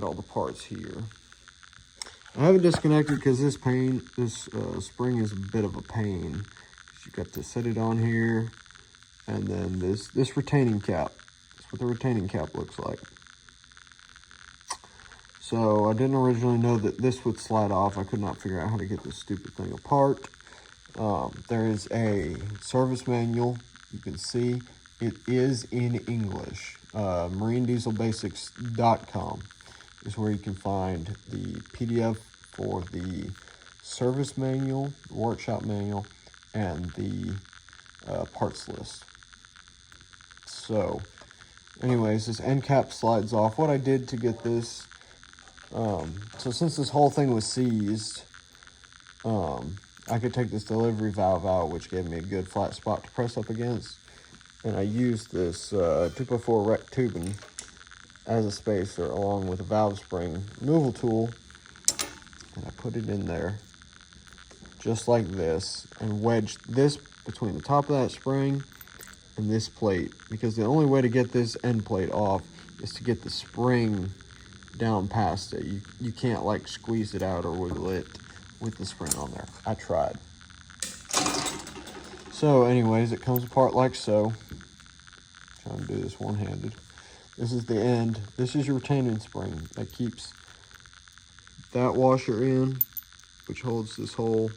all the parts here. I haven't disconnected because this spring is a bit of a pain. You got to set it on here, and then this retaining cap. That's what the retaining cap looks like. So I didn't originally know that this would slide off. I could not figure out how to get this stupid thing apart. There is a service manual. You can see it is in English. MarineDieselBasics.com is where you can find the PDF for the service manual, workshop manual, and the parts list. So anyways, this end cap slides off. What I did to get this, so since this whole thing was seized, I could take this delivery valve out, which gave me a good flat spot to press up against. And I used this 2x4 rec tubing as a spacer along with a valve spring removal tool. And I put it in there just like this and wedged this between the top of that spring and this plate, because the only way to get this end plate off is to get the spring down past it. You can't like squeeze it out or wiggle it with the spring on there. I tried. So anyways, it comes apart like so. Trying to do this one-handed. This is the end. This is your retaining spring that keeps that washer in, which holds this whole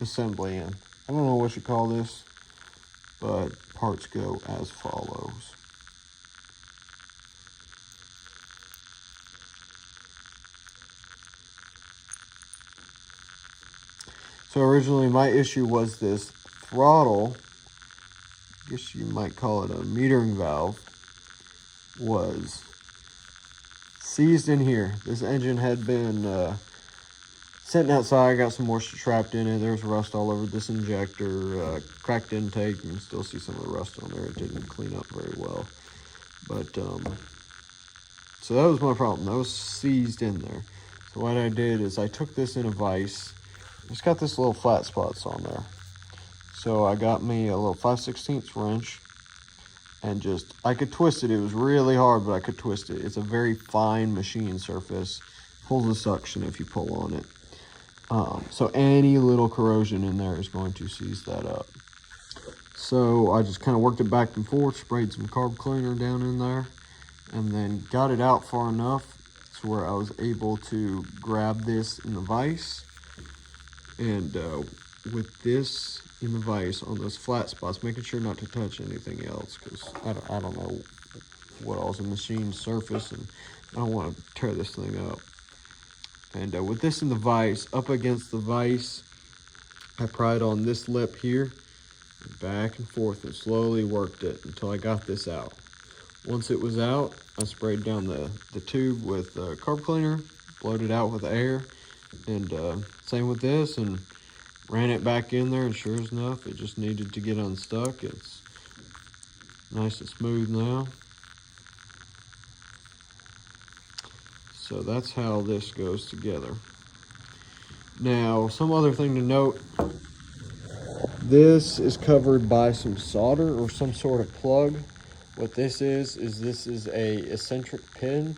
assembly in. I don't know what you call this, but parts go as follows. So originally my issue was this throttle, I guess you might call it a metering valve, was seized in here. This engine had been sitting outside, got some moisture trapped in it. There's rust all over this injector, cracked intake. You can still see some of the rust on there. It didn't clean up very well. But, so that was my problem. That was seized in there. So what I did is I took this in a vise. It's got this little flat spots on there. So I got me a little 5/16 wrench and I could twist it. It was really hard, but I could twist it. It's a very fine machine surface. Pulls a suction if you pull on it. So any little corrosion in there is going to seize that up. So I just kind of worked it back and forth, sprayed some carb cleaner down in there, and then got it out far enough to where I was able to grab this in the vise. And with this in the vise on those flat spots, making sure not to touch anything else, because I don't know what all's a machine surface, and I don't want to tear this thing up. And with this in the vise, up against the vise, I pried on this lip here, back and forth, and slowly worked it until I got this out. Once it was out, I sprayed down the tube with carb cleaner, blowed it out with air, and same with this, and ran it back in there, and sure as enough, it just needed to get unstuck. It's nice and smooth now. So that's how this goes together. Now, some other thing to note, this is covered by some solder or some sort of plug. What this is a eccentric pin,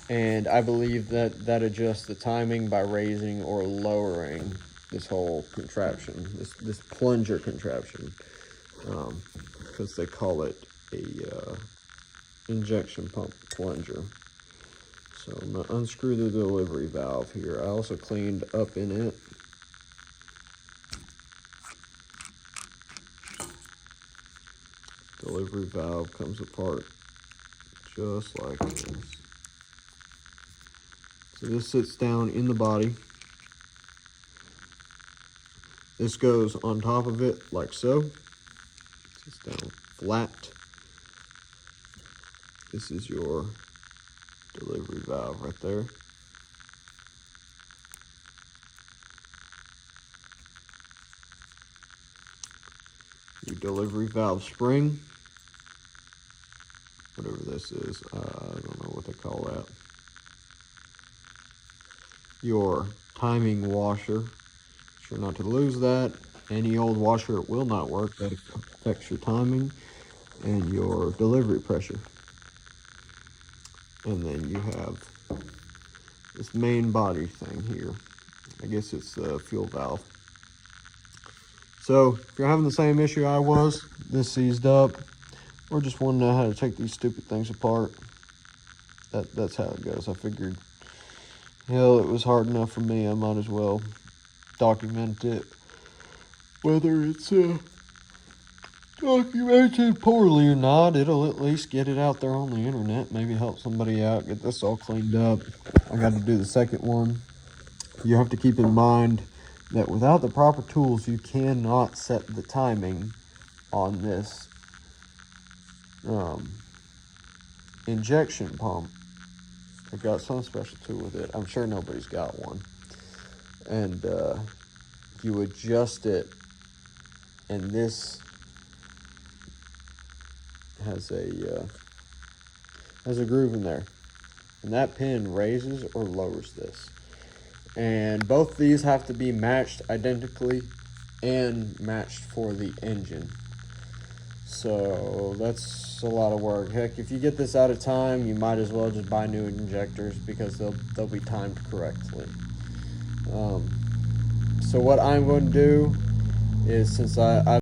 and I believe that adjusts the timing by raising or lowering this whole contraption, this plunger contraption, because they call it a injection pump plunger. So I'm going to unscrew the delivery valve here. I also cleaned up in it. Delivery valve comes apart just like this. So this sits down in the body. This goes on top of it like so. Sits down flat. This is your delivery valve right there. Your delivery valve spring, whatever this is, I don't know what they call that. Your timing washer, sure not to lose that. Any old washer, it will not work. That affects your timing. And your delivery pressure. And then you have this main body thing here. I guess it's the fuel valve. So if you're having the same issue I was, this seized up, or just want to know how to take these stupid things apart, that's how it goes. I figured, hell, it was hard enough for me, I might as well document it. Whether it's documented poorly or not, it'll at least get it out there on the internet, maybe help somebody out, get this all cleaned up. I got to do the second one. You have to keep in mind that without the proper tools, you cannot set the timing on this injection pump. I've got some special tool with it. I'm sure nobody's got one. And you adjust it, and this has a groove in there, and that pin raises or lowers this. And both these have to be matched identically and matched for the engine. So that's a lot of work. Heck, if you get this out of time, you might as well just buy new injectors because they'll be timed correctly. So what I'm going to do is, since I've